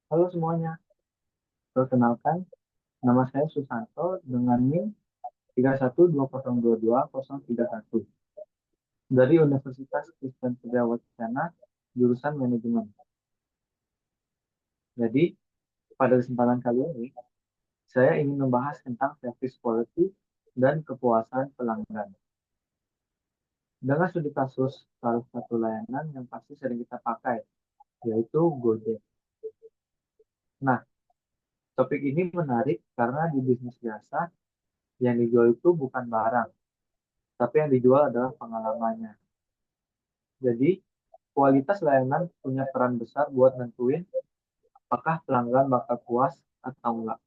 Halo semuanya, perkenalkan, nama saya Susanto dengan NIM 3120220031 dari Universitas Kristen Trijaya Wacana, jurusan Manajemen. Jadi, pada kesempatan kali ini, saya ingin membahas tentang service quality dan kepuasan pelanggan. Dengan studi kasus salah satu layanan yang pasti sering kita pakai, yaitu Gojek. Nah, topik ini menarik karena di bisnis jasa yang dijual itu bukan barang, tapi yang dijual adalah pengalamannya. Jadi, kualitas layanan punya peran besar buat nentuin apakah pelanggan bakal puas atau enggak.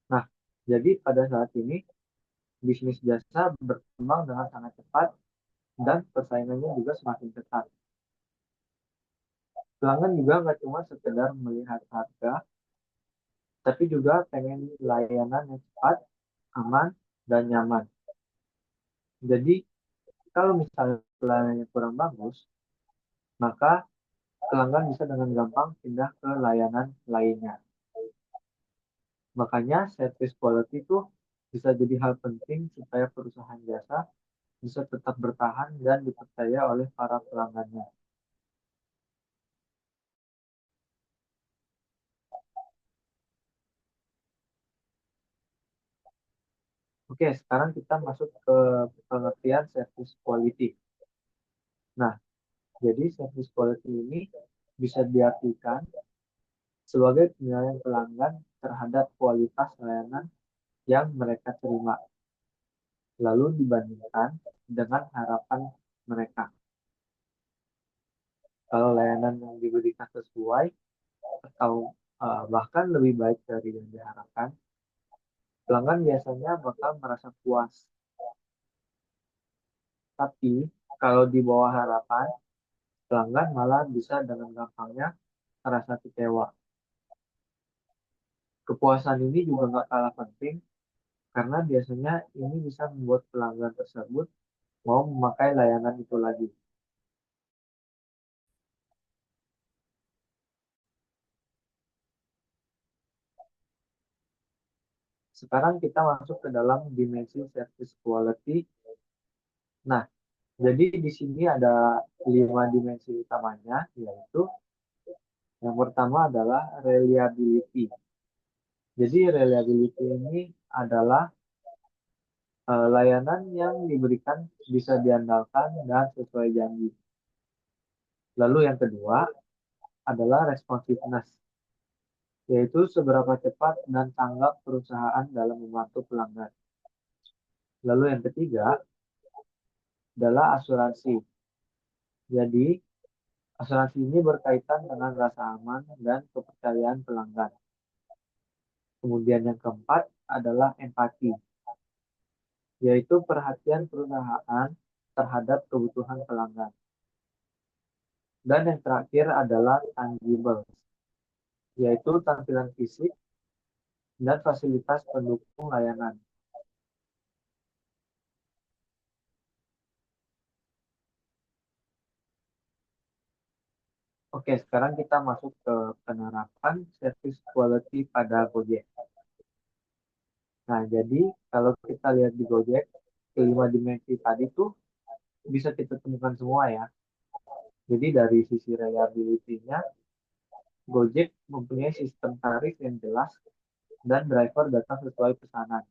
Nah, jadi pada saat ini, bisnis jasa berkembang dengan sangat cepat dan persaingannya juga semakin ketat. Pelanggan juga nggak cuma sekedar melihat harga, tapi juga pengen layanan yang cepat, aman, dan nyaman. Jadi, kalau misalnya pelayanannya kurang bagus, maka pelanggan bisa dengan gampang pindah ke layanan lainnya. Makanya service quality itu bisa jadi hal penting supaya perusahaan jasa bisa tetap bertahan dan dipercaya oleh para pelanggannya. Oke, sekarang kita masuk ke pengertian service quality. Nah, jadi service quality ini bisa diartikan sebagai penilaian pelanggan terhadap kualitas layanan yang mereka terima, lalu dibandingkan dengan harapan mereka. Kalau layanan yang diberikan sesuai atau bahkan lebih baik dari yang diharapkan, pelanggan biasanya bakal merasa puas. Tapi kalau di bawah harapan, pelanggan malah bisa dengan gampangnya merasa kecewa. Kepuasan ini juga nggak kalah penting karena biasanya ini bisa membuat pelanggan tersebut mau memakai layanan itu lagi. Sekarang kita masuk ke dalam dimensi service quality. Nah, jadi di sini ada 5 dimensi utamanya, yaitu yang pertama adalah reliability. Jadi reliability ini adalah layanan yang diberikan bisa diandalkan dan sesuai janji. Lalu yang kedua adalah responsiveness, yaitu seberapa cepat dan tanggap perusahaan dalam membantu pelanggan. Lalu yang ketiga adalah asuransi. Jadi asuransi ini berkaitan dengan rasa aman dan kepercayaan pelanggan. Kemudian yang keempat adalah empati, yaitu perhatian perusahaan terhadap kebutuhan pelanggan. Dan yang terakhir adalah tangible, yaitu tampilan fisik dan fasilitas pendukung layanan. Oke, sekarang kita masuk ke penerapan service quality pada Gojek. Nah, jadi kalau kita lihat di Gojek, kelima dimensi tadi tuh bisa kita temukan semua ya. Jadi dari sisi reliability-nya, Gojek mempunyai sistem tarif yang jelas dan driver datang sesuai pesanan.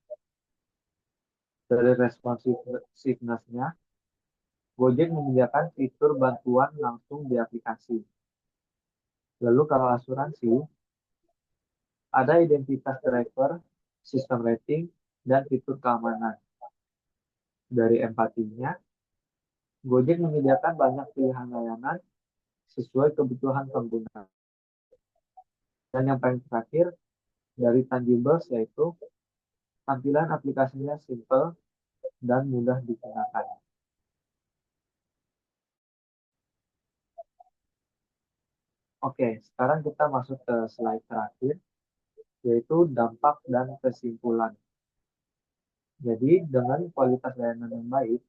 Dari responsiveness-nya, Gojek menyediakan fitur bantuan langsung di aplikasi. Lalu kalau asuransi, ada identitas driver, sistem rating, dan fitur keamanan. Dari empatinya, Gojek menyediakan banyak pilihan layanan sesuai kebutuhan pengguna. Dan yang paling terakhir, dari tangibles yaitu tampilan aplikasinya simple dan mudah digunakan. Oke, sekarang kita masuk ke slide terakhir, yaitu dampak dan kesimpulan. Jadi dengan kualitas layanan yang baik,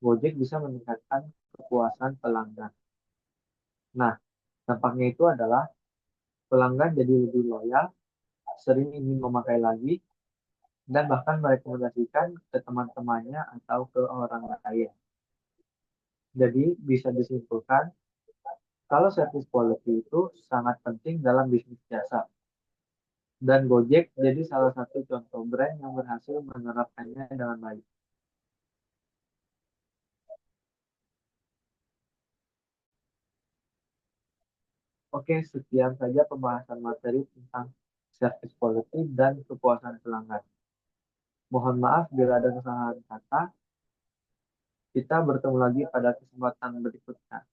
Gojek bisa meningkatkan kepuasan pelanggan. Nah, dampaknya itu adalah pelanggan jadi lebih loyal, sering ingin memakai lagi, dan bahkan merekomendasikan ke teman-temannya atau ke orang lain. Jadi bisa disimpulkan, kalau service quality itu sangat penting dalam bisnis jasa. Dan Gojek jadi salah satu contoh brand yang berhasil menerapkannya dengan baik. Oke, sekian saja pembahasan materi tentang service quality dan kepuasan pelanggan. Mohon maaf bila ada kesalahan kata. Kita bertemu lagi pada kesempatan berikutnya.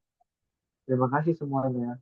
Terima kasih semuanya.